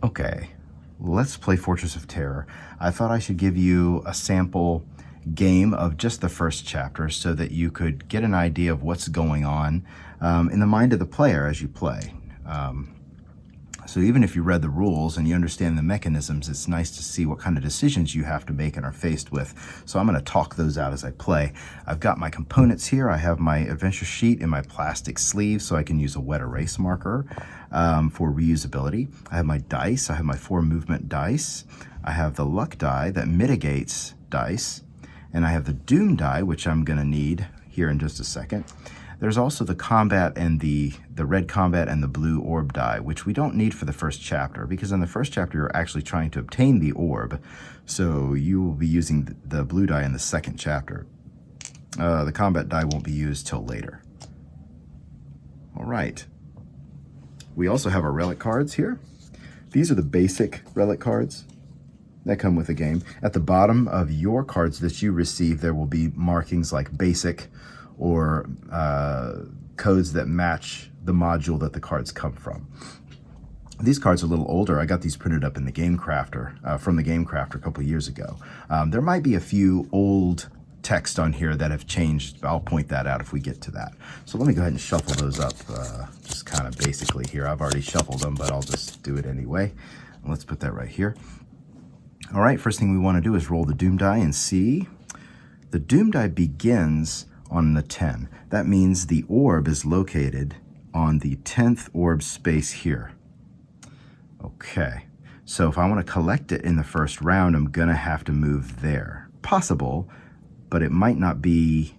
Okay, let's play Fortress of Terror. I thought I should give you a sample game of just the first chapter so that you could get an idea of what's going on in the mind of the player as you play. So even if you read the rules and you understand the mechanisms, it's nice to see what kind of decisions you have to make and are faced with. So I'm going to talk those out as I play. I've got my components here. I have my adventure sheet in my plastic sleeve so I can use a wet erase marker for reusability. I have my dice. I have my 4 movement dice. I have the luck die that mitigates dice. And I have the doom die, which I'm going to need here in just a second. There's also the combat and the red combat and the blue orb die, which we don't need for the first chapter, because in the first chapter you're actually trying to obtain the orb. So you will be using the blue die in the second chapter. The combat die won't be used till later. All right. We also have our relic cards here. These are the basic relic cards that come with the game. At the bottom of your cards that you receive, there will be markings like basic, or codes that match the module that the cards come from. These cards are a little older. I got these printed up in the Game Crafter, from the Game Crafter a couple years ago. There might be a few old text on here that have changed. I'll point that out if we get to that. So let me go ahead and shuffle those up just kind of basically here. I've already shuffled them, but I'll just do it anyway. Let's put that right here. All right, first thing we want to do is roll the Doom die and see. The Doom die begins on the 10. That means the orb is located on the 10th orb space here. Okay, so if I want to collect it in the first round, I'm gonna have to move there. Possible, but it might not be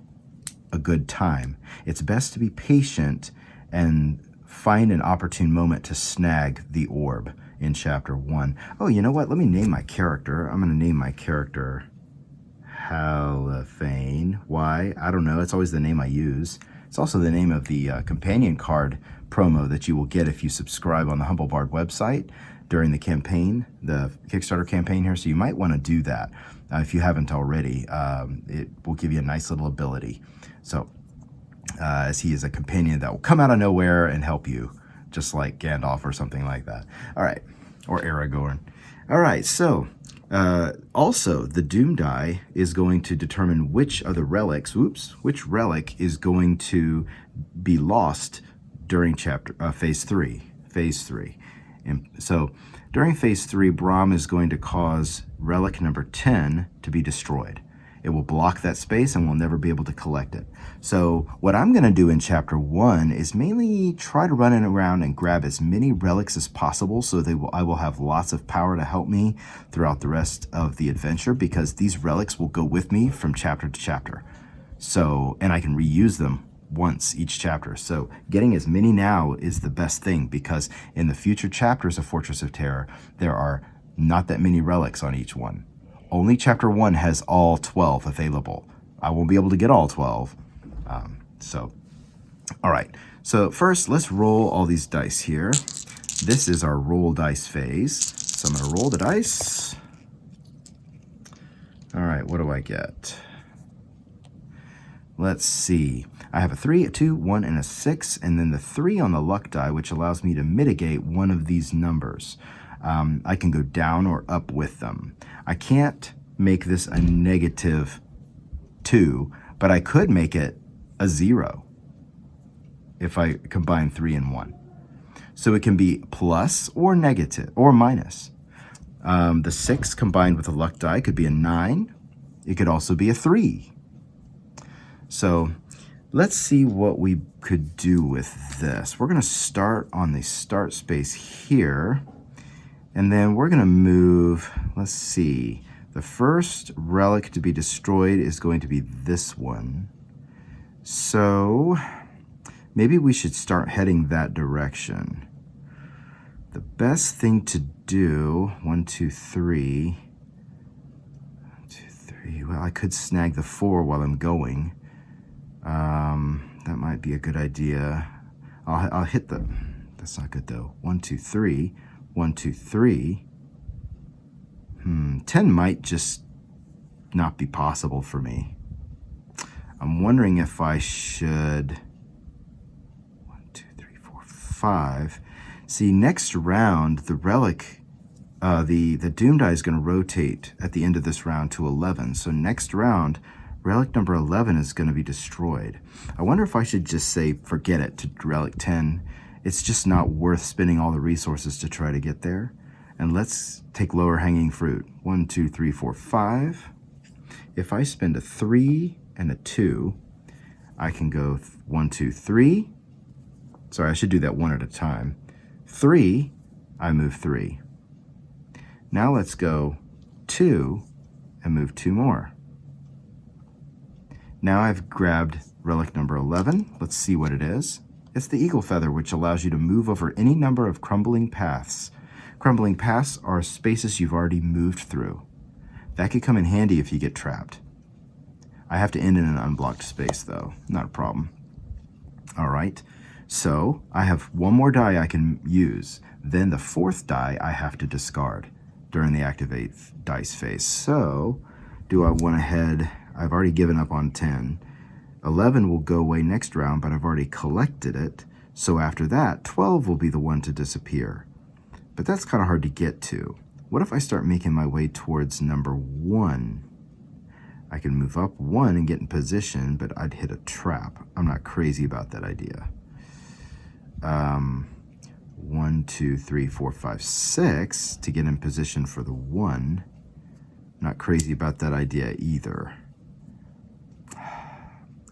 a good time. It's best to be patient and find an opportune moment to snag the orb in chapter 1. Oh, you know what? Let me name my character. I'm gonna name my character Halophane. Why? I don't know. It's always the name I use. It's also the name of the companion card promo that you will get if you subscribe on the Humble Bard website during the campaign, the Kickstarter campaign here. So you might want to do that if you haven't already. It will give you a nice little ability. So as he is a companion that will come out of nowhere and help you, just like Gandalf or something like that. All right, or Aragorn. All right, so also, the Doom die is going to determine which of the relics, which relic is going to be lost during phase 3. And so during phase 3, Braum is going to cause relic number 10 to be destroyed. It will block that space and we'll never be able to collect it. So what I'm going to do in chapter 1 is mainly try to run it around and grab as many relics as possible so I will have lots of power to help me throughout the rest of the adventure, because these relics will go with me from chapter to chapter. So, and I can reuse them once each chapter. So getting as many now is the best thing, because in the future chapters of Fortress of Terror, there are not that many relics on each one. Only chapter 1 has all 12 available. I won't be able to get all 12. All right. So first, let's roll all these dice here. This is our roll dice phase. So I'm going to roll the dice. All right, what do I get? Let's see. I have a 3, a 2, 1, and a 6, and then the 3 on the luck die, which allows me to mitigate one of these numbers. I can go down or up with them. I can't make this a negative 2, but I could make it a 0 if I combine 3 and 1. So it can be plus or negative or minus. The 6 combined with the luck die could be a 9. It could also be a 3. So let's see what we could do with this. We're going to start on the start space here. And then we're going to move, let's see, the first relic to be destroyed is going to be this one. So maybe we should start heading that direction. The best thing to do, 1, 2, 3. 1, 2, 3. Well, I could snag the 4 while I'm going. That might be a good idea. I'll hit the, that's not good though. 1, 2, 3. 1, 2, 3. 10 might just not be possible for me. I'm wondering if I should 1, 2, 3, 4, 5. See, next round, the relic the Doom die is going to rotate at the end of this round to 11. So next round, relic number 11 is going to be destroyed. I wonder if I should just say forget it to relic 10. It's just not worth spending all the resources to try to get there. And let's take lower hanging fruit. 1, 2, 3, 4, 5. If I spend a 3 and a 2, I can go 1, 2, 3. Sorry, I should do that one at a time. 3, I move 3. Now let's go 2 and move 2 more. Now I've grabbed relic number 11. Let's see what it is. It's the eagle feather, which allows you to move over any number of crumbling paths. Crumbling paths are spaces you've already moved through. That could come in handy if you get trapped. I have to end in an unblocked space though, not a problem. All right, so I have one more die I can use. Then the fourth die I have to discard during the activate dice phase. So do I want to head, I've already given up on 10. 11 will go away next round, but I've already collected it. So after that, 12 will be the one to disappear. But that's kind of hard to get to. What if I start making my way towards number 1? I can move up 1 and get in position, but I'd hit a trap. I'm not crazy about that idea. 1, 2, 3, 4, 5, 6 to get in position for the 1. Not crazy about that idea either.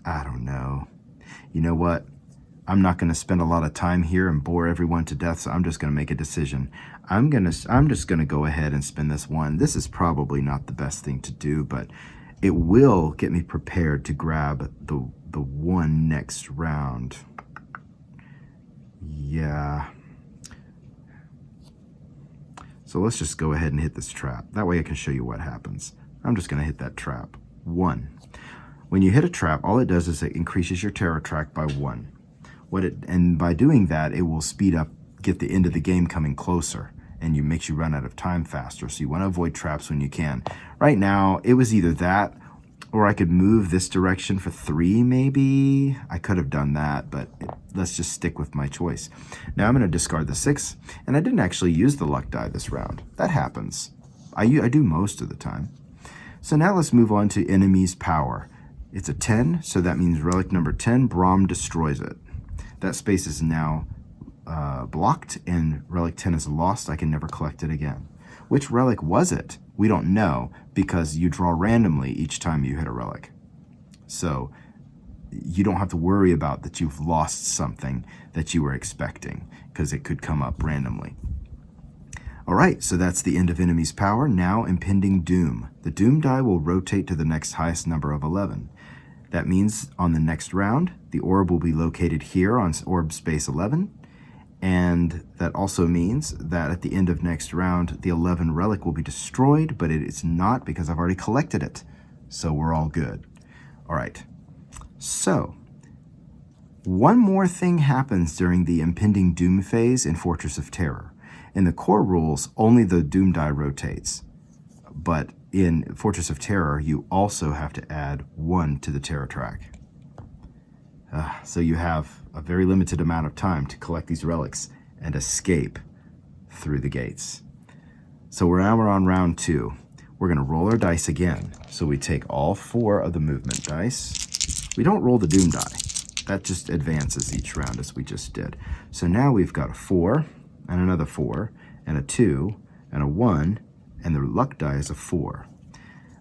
I don't know. You know what? I'm not going to spend a lot of time here and bore everyone to death, so I'm just going to make a decision. I'm just going to go ahead and spend this 1. This is probably not the best thing to do, but it will get me prepared to grab the 1 next round. Yeah. So let's just go ahead and hit this trap. That way I can show you what happens. I'm just going to hit that trap. 1. When you hit a trap, all it does is it increases your terror track by 1. And by doing that, it will speed up, get the end of the game coming closer, and makes you run out of time faster. So you want to avoid traps when you can. Right now, it was either that, or I could move this direction for 3 maybe. I could have done that, but let's just stick with my choice. Now I'm going to discard the 6, and I didn't actually use the luck die this round. That happens. I do most of the time. So now let's move on to enemy's power. It's a 10, so that means relic number 10, Braum destroys it. That space is now blocked, and relic 10 is lost. I can never collect it again. Which relic was it? We don't know, because you draw randomly each time you hit a relic. So you don't have to worry about that you've lost something that you were expecting, because it could come up randomly. All right, so that's the end of enemy's power. Now impending doom. The doom die will rotate to the next highest number of 11. That means on the next round, the orb will be located here on orb space 11. And that also means that at the end of next round, the 11 relic will be destroyed, but it is not because I've already collected it. So we're all good. All right. So one more thing happens during the impending doom phase in Fortress of Terror. In the core rules, only the doom die rotates. But in Fortress of Terror, you also have to add 1 to the terror track. So you have a very limited amount of time to collect these relics and escape through the gates. So we're on round 2. We're going to roll our dice again. So we take all 4 of the movement dice. We don't roll the doom die. That just advances each round as we just did. So now we've got a 4 and another 4 and a 2 and a 1, and the luck die is a 4.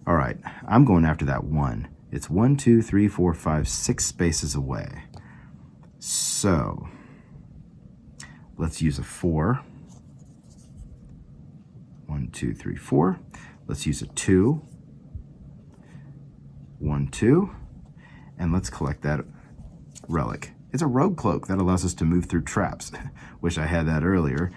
All right, I'm going after that 1. It's 1, 2, 3, 4, 5, 6 spaces away. So let's use a 4. 1, 2, 3, 4. Let's use a 2. 1, 2. And let's collect that relic. It's a rogue cloak that allows us to move through traps. Wish I had that earlier.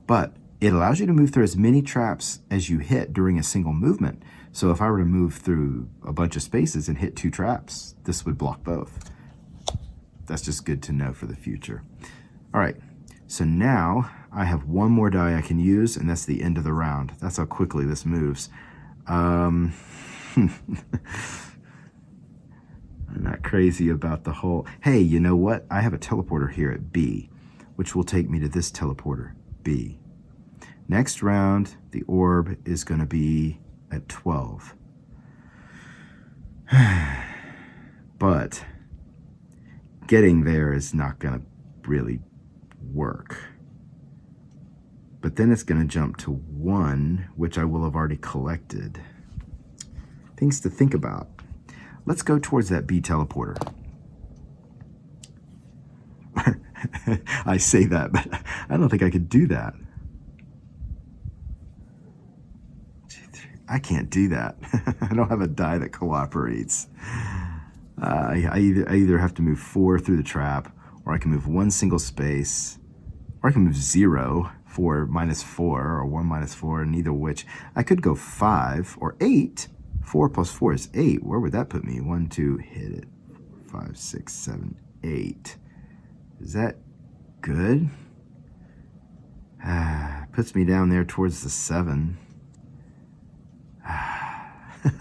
But it allows you to move through as many traps as you hit during a single movement. So if I were to move through a bunch of spaces and hit 2 traps, this would block both. That's just good to know for the future. All right, so now I have 1 more die I can use, and that's the end of the round. That's how quickly this moves. I'm not crazy about the whole, hey, you know what? I have a teleporter here at B, which will take me to this teleporter, B. Next round, the orb is going to be at 12. But getting there is not going to really work. But then it's going to jump to 1, which I will have already collected. Things to think about. Let's go towards that bee teleporter. I say that, but I don't think I could do that. I can't do that. I don't have a die that cooperates. I either have to move 4 through the trap, or I can move 1 single space, or I can move 0 for -4, or 1 -4, neither which. I could go 5 or 8. 4 plus 4 is 8. Where would that put me? 1, 2, hit it. 5, 6, 7, 8. Is that good? Puts me down there towards the 7.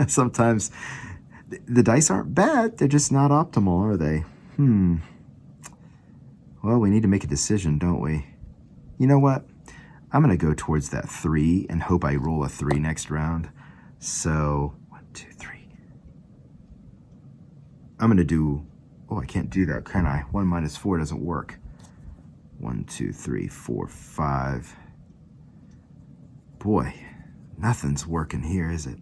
Sometimes the dice aren't bad. They're just not optimal, are they? Well, we need to make a decision, don't we? You know what? I'm going to go towards that 3 and hope I roll a 3 next round. So, 1, 2, 3. I'm going to do... Oh, I can't do that, can I? 1 minus 4 doesn't work. 1, 2, 3, 4, 5. Boy, nothing's working here, is it?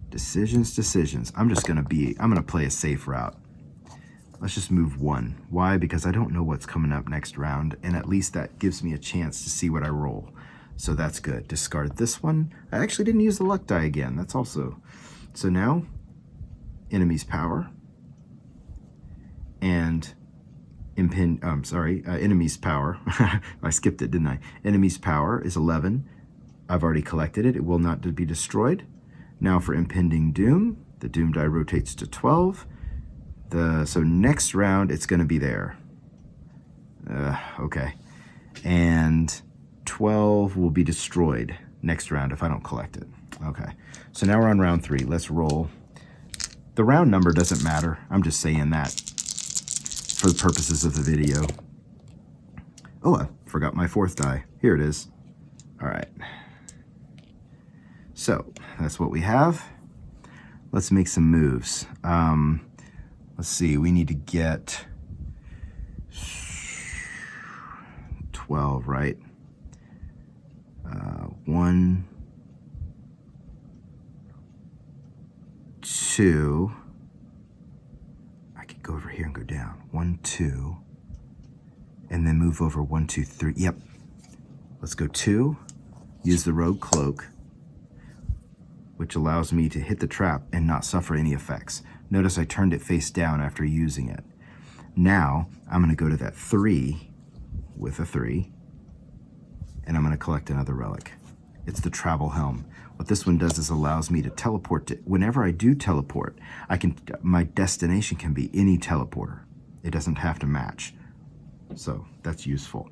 Decisions. I'm going to play a safe route. Let's just move 1. Why? Because I don't know what's coming up next round, and at least that gives me a chance to see what I roll. So that's good. Discard this one. I actually didn't use the luck die again. That's also... So now, enemy's power. And enemy's power. I skipped it, didn't I? Enemy's power is 11. I've already collected it. It will not be destroyed. Now for impending doom, the doom die rotates to 12. So next round, it's going to be there. Okay. And 12 will be destroyed next round if I don't collect it. Okay. So now we're on round 3. Let's roll. The round number doesn't matter. I'm just saying that for the purposes of the video. Oh, I forgot my 4th die. Here it is. All right. So that's what we have. Let's make some moves. Let's see, we need to get 12, right? 1, 2. I could go over here and go down. 1, 2. And then move over 1, 2, 3. Yep. Let's go 2. Use the rogue cloak, which allows me to hit the trap and not suffer any effects. Notice I turned it face down after using it. Now, I'm going to go to that 3 with a 3, and I'm going to collect another relic. It's the Travel Helm. What this one does is allows me to teleport to... Whenever I do teleport, my destination can be any teleporter. It doesn't have to match. So, that's useful.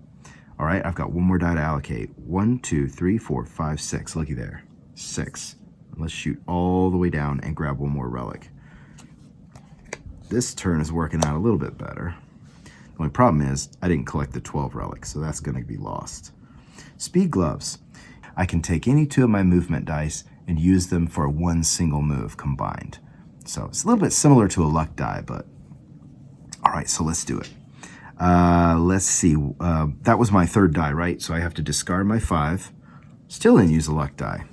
All right, I've got 1 more die to allocate. 1, 2, 3, 4, 5, 6. Looky there. 6. Let's shoot all the way down and grab 1 more relic. This turn is working out a little bit better. The only problem is I didn't collect the 12 relics, so that's going to be lost. Speed gloves. I can take any 2 of my movement dice and use them for 1 single move combined. So it's a little bit similar to a luck die, but all right, so let's do it. Let's see. That was my 3rd die, right? So I have to discard my 5. Still didn't use a luck die.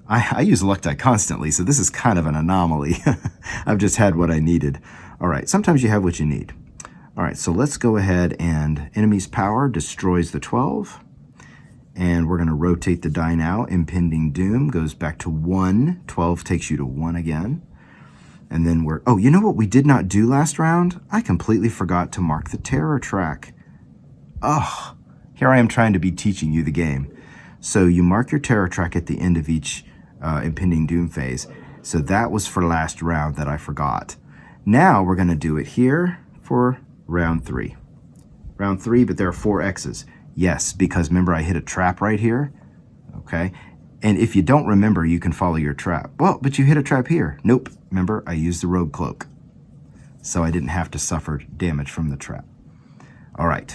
I use a luck die constantly, so this is kind of an anomaly. I've just had what I needed. All right, sometimes you have what you need. All right, so let's go ahead and enemy's power destroys the 12. And we're going to rotate the die now. Impending doom goes back to 1. 12 takes you to 1 again. And then oh, you know what we did not do last round? I completely forgot to mark the terror track. Oh, here I am trying to be teaching you the game. So you mark your terror track at the end of each impending doom phase. So that was for last round that I forgot. Now we're going to do it here for round 3. Round 3, but there are 4 X's. Yes, because remember I hit a trap right here. Okay. And if you don't remember, you can follow your trap. Well, but you hit a trap here. Nope. Remember, I used the rogue cloak. So I didn't have to suffer damage from the trap. All right.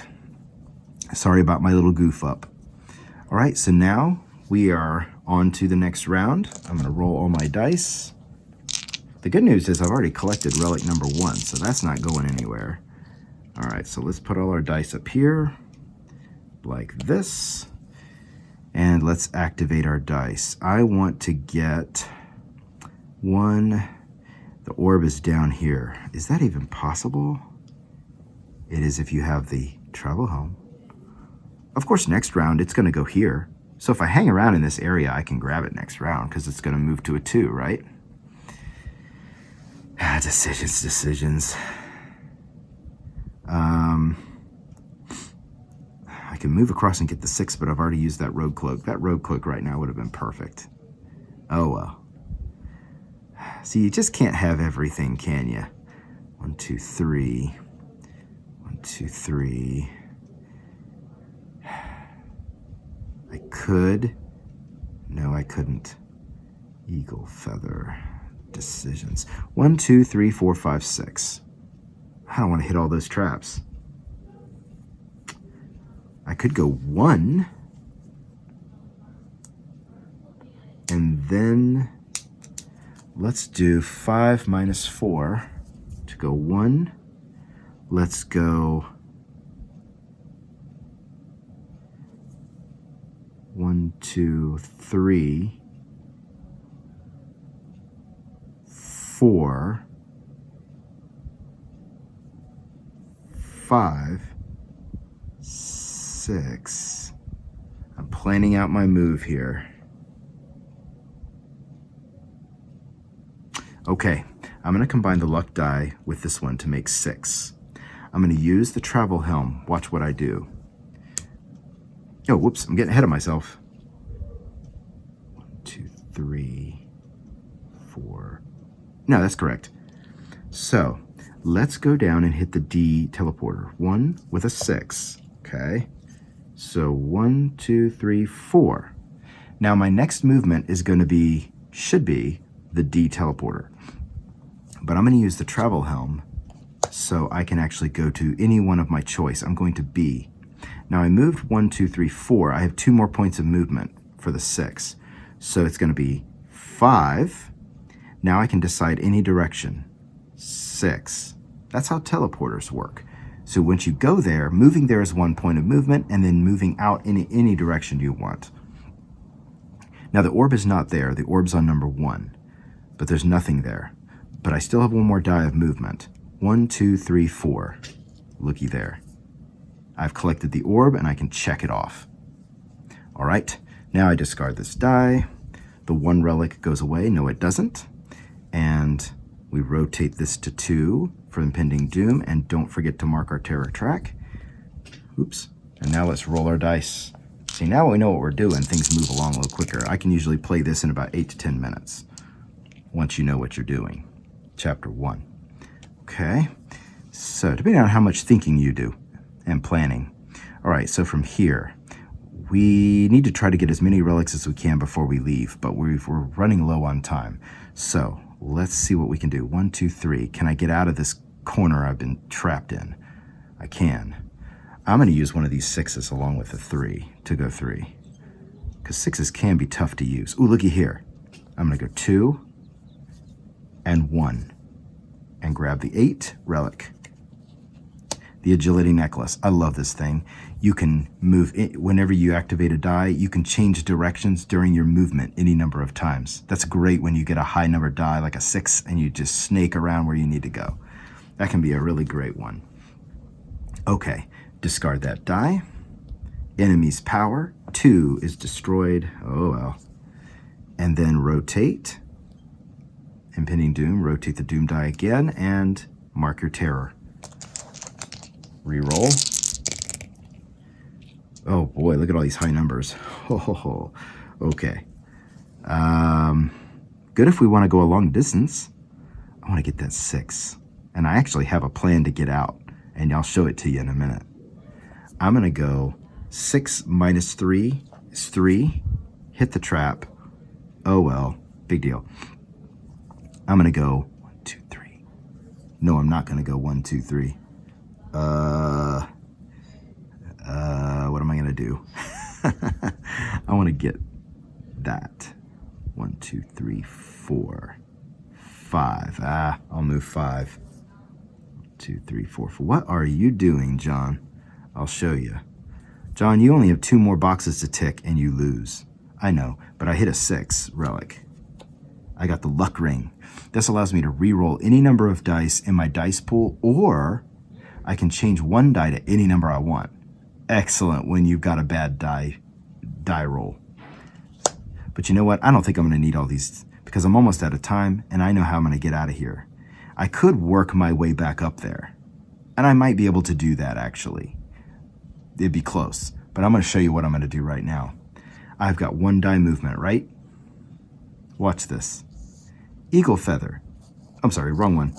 Sorry about my little goof up. All All right, so now we are on to the next round. I'm gonna roll all my dice. The good news is I've already collected relic number 1, so that's not going anywhere. All right, so let's put all our dice up here like this, and let's activate our dice. I want to get 1, the orb is down here. Is that even possible? It is if you have the travel helm. Of course, next round, it's gonna go here. So if I hang around in this area, I can grab it next round because it's gonna move to a 2, right? Decisions. I can move across and get the 6, but I've already used that rogue cloak. That rogue cloak right now would have been perfect. Oh well. See, you just can't have everything, can you? 1, 2, 3. 1, 2, 3. I could. No, I couldn't. Eagle feather. Decisions. 1, 2, 3, 4, 5, 6. I don't want to hit all those traps. I could go 1. And then let's do 5 minus 4 to go 1. Let's go 1, 2, 3, 4, 5, 6. I'm planning out my move here. Okay, I'm going to combine the luck die with this one to make 6. I'm going to use the travel helm. Watch what I do. Oh, whoops, I'm getting ahead of myself. 1, 2, 3, 4. No, that's correct. So let's go down and hit the D teleporter. 1 with a 6. Okay. So 1, 2, 3, 4. Now my next movement is going to be, should be, the D teleporter. But I'm going to use the travel helm so I can actually go to any one of my choice. I'm going to B. Now I moved 1, 2, 3, 4. I have 2 more points of movement for the 6. So it's going to be 5. Now I can decide any direction. 6. That's how teleporters work. So once you go there, moving there is 1 point of movement, and then moving out in any direction you want. Now the orb is not there. The orb's on number 1, but there's nothing there. But I still have 1 more die of movement. 1, 2, 3, 4. Looky there. I've collected the orb and I can check it off. All right, now I discard this die. The 1 relic goes away. No, it doesn't. And we rotate this to 2 for impending doom, and don't forget to mark our terror track. Oops. And now let's roll our dice. See, now we know what we're doing, things move along a little quicker. I can usually play this in about 8 to 10 minutes once you know what you're doing. Chapter 1. Okay, so depending on how much thinking you do and planning. All right, so from here, we need to try to get as many relics as we can before we leave, but we're running low on time. So let's see what we can do. 1, 2, 3. Can I get out of this corner I've been trapped in? I can. I'm going to use one of these 6s along with the 3 to go 3. Because 6s can be tough to use. Ooh, looky here. I'm going to go 2 and 1 and grab the 8 relic. The agility necklace. I love this thing. You can move, whenever you activate a die, you can change directions during your movement any number of times. That's great when you get a high number die, like a 6, and you just snake around where you need to go. That can be a really great one. Okay, discard that die. Enemy's power, 2 is destroyed. Oh well. And then rotate. Impending doom, rotate the doom die again, and mark your terror. Reroll. Oh boy, look at all these high numbers. Oh, okay. Good if we want to go a long distance. I want to get that 6. And I actually have a plan to get out, and I'll show it to you in a minute. I'm going to go 6 minus 3 is 3. Hit the trap. Oh well, big deal. I'm going to go 1, 2, 3. No, I'm not going to go 1, 2, 3. What am I going to do? I want to get that. 1, 2, 3, 4, 5. I'll move 5. 2, 3, 4, 4. What are you doing, John? I'll show you. John, you only have 2 more boxes to tick and you lose. I know, but I hit a 6 relic. I got the luck ring. This allows me to re-roll any number of dice in my dice pool, or I can change one die to any number I want. Excellent when you've got a bad die roll. But you know what? I don't think I'm going to need all these because I'm almost out of time and I know how I'm going to get out of here. I could work my way back up there, and I might be able to do that actually. It'd be close, but I'm going to show you what I'm going to do right now. I've got 1 die movement, right? Watch this. Eagle feather. I'm sorry, wrong one.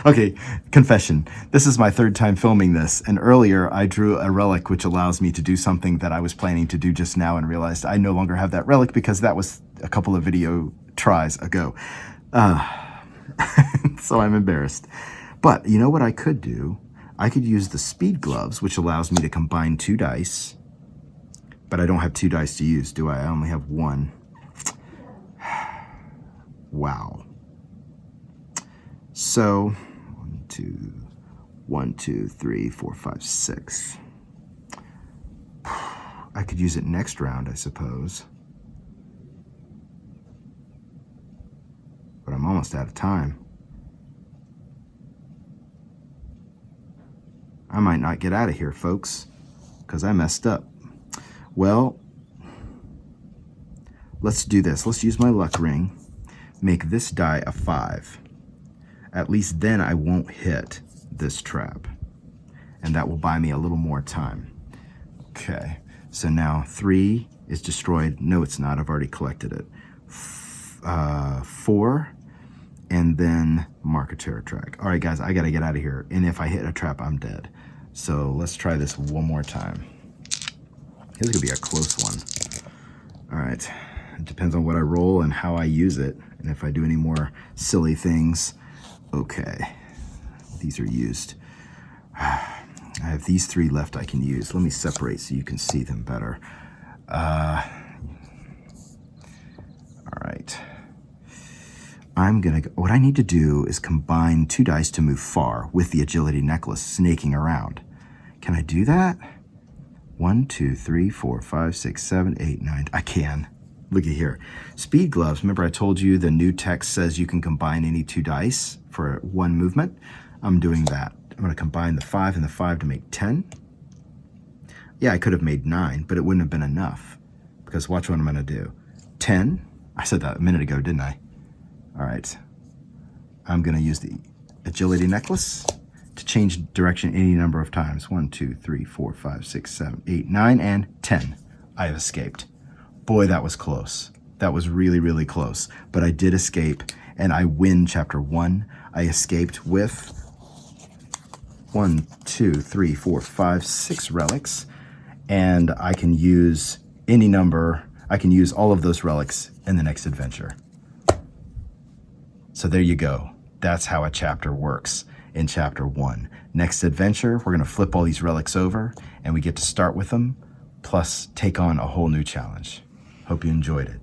Okay, confession. This is my 3rd time filming this, and earlier I drew a relic which allows me to do something that I was planning to do just now and realized I no longer have that relic because that was a couple of video tries ago. So I'm embarrassed. But you know what I could do? I could use the speed gloves, which allows me to combine 2 dice. But I don't have 2 dice to use, do I? I only have 1. Wow. So, 1, 2, 3, 4, 5, 6. I could use it next round, I suppose. But I'm almost out of time. I might not get out of here, folks, because I messed up. Well, let's do this. Let's use my luck ring. Make this die a 5. At least then I won't hit this trap. And that will buy me a little more time. Okay, so now 3 is destroyed. No, it's not. I've already collected it. 4, and then mark a terror track. All right, guys, I got to get out of here. And if I hit a trap, I'm dead. So let's try this one more time. This could be a close one. All right, it depends on what I roll and how I use it. And if I do any more silly things. Okay, these are used. I have these 3 left I can use. Let me separate so you can see them better. All right. What I need to do is combine 2 dice to move far with the agility necklace snaking around. Can I do that? 1, 2, 3, 4, 5, 6, 7, 8, 9. I can. Look at here. Speed gloves. Remember I told you the new text says you can combine any 2 dice for 1 movement? I'm doing that. I'm going to combine the 5 and the 5 to make 10. Yeah, I could have made 9, but it wouldn't have been enough. Because watch what I'm going to do. 10. I said that a minute ago, didn't I? All right. I'm going to use the agility necklace to change direction any number of times. 1, 2, 3, 4, 5, 6, 7, 8, 9, and 10. I have escaped. Boy, that was close. That was really, really close. But I did escape, and I win chapter 1. I escaped with 1, 2, 3, 4, 5, 6 relics, and I can use any number. I can use all of those relics in the next adventure. So there you go. That's how a chapter works in chapter 1. Next adventure, we're going to flip all these relics over, and we get to start with them, plus take on a whole new challenge. Hope you enjoyed it.